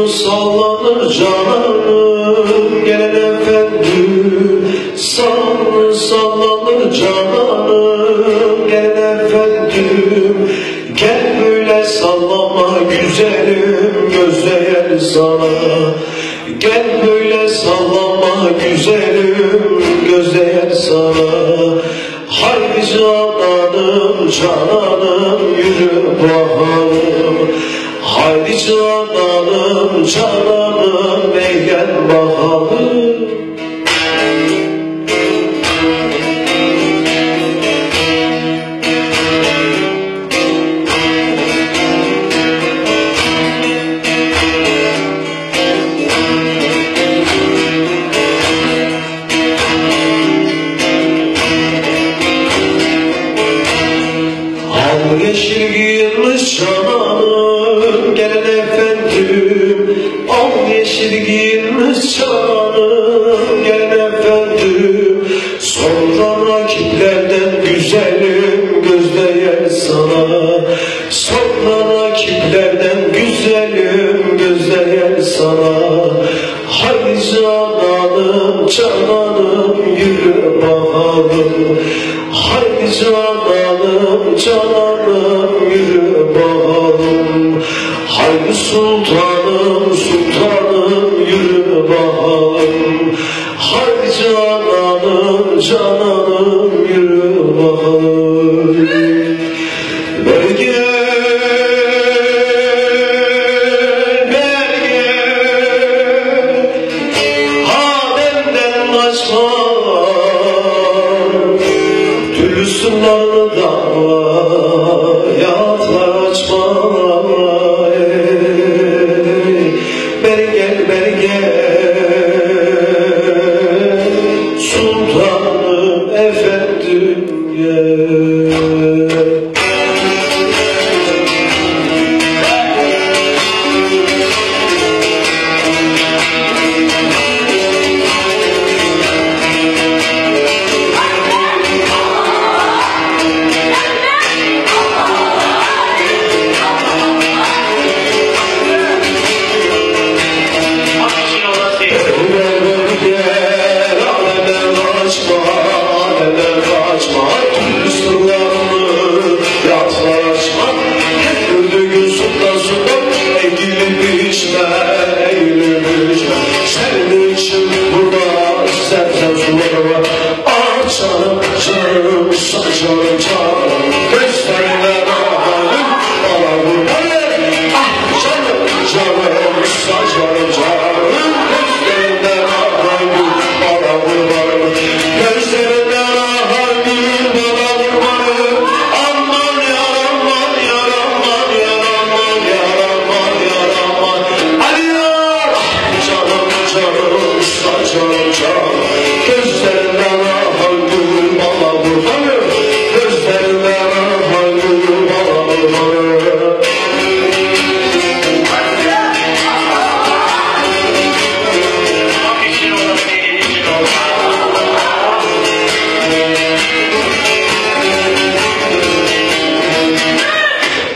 Sallanır cananım gelen efendim, sallanır cananım gelen efendim. Gel böyle sallama güzelim gözleyen sana, gel böyle sallama güzelim gözleyen sana. Haydi cananım cananım yürü bakalım, haydi cananım cananım ey gel bakalım. Al yeşil giyinmiş cananım gelen efendim, al yeşil giyinmiş cananım gelen efendim. Sonra rakiplerden güzelim gözleyen sana, sonra rakiplerden güzelim gözleyen sana. Haydi cananım cananım yürü bakalım, haydi cananım cananım yürü bakalım. Haydi sultanım sultanım yürü bakalım, haydi cananım cananım yürü bakalım. Ver gel, ver gel, ha benden kaçma, Türlüsünlerden hayatlar açma. Beri gel sultanım efendim gel. Senin için burada zevzem suları var. Ah canım canım saçlarım canım, gözlerine bakalım bana vurmayın. Ah canım canım saçlarım canım, gözlerine bakalım bana vurmayın. Gözlerine bakalım bana vurmayın. Aman yaraman yaraman yaraman yaraman yaraman. Ali yar canım canım saçlarım canım, gözlerine bakalım bana vurmayın. Gözlerine bakalım bana vurmayın.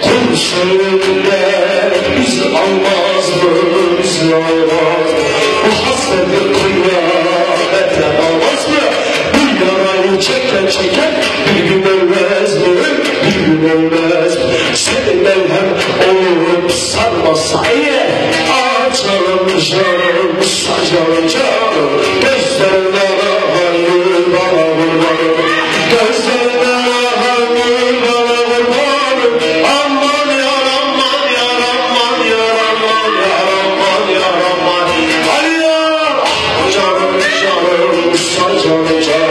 Kumsalında bizi almaz mı, bizi almaz mı? Bu hasreti kıyametten almaz mı? Bu yarayı çeken çeken bir gün ölmez mi, bir gün ölmez mi? Senin hem olup sarmasa eğer, ah canım canım saçlarım canım, gözlerine bakalım bana vurmalım. Gözlerine bakalım bana vurmalım. Aman yaraman yaraman yaraman yaraman yaraman. Ali ya canım canım saçlarım canım.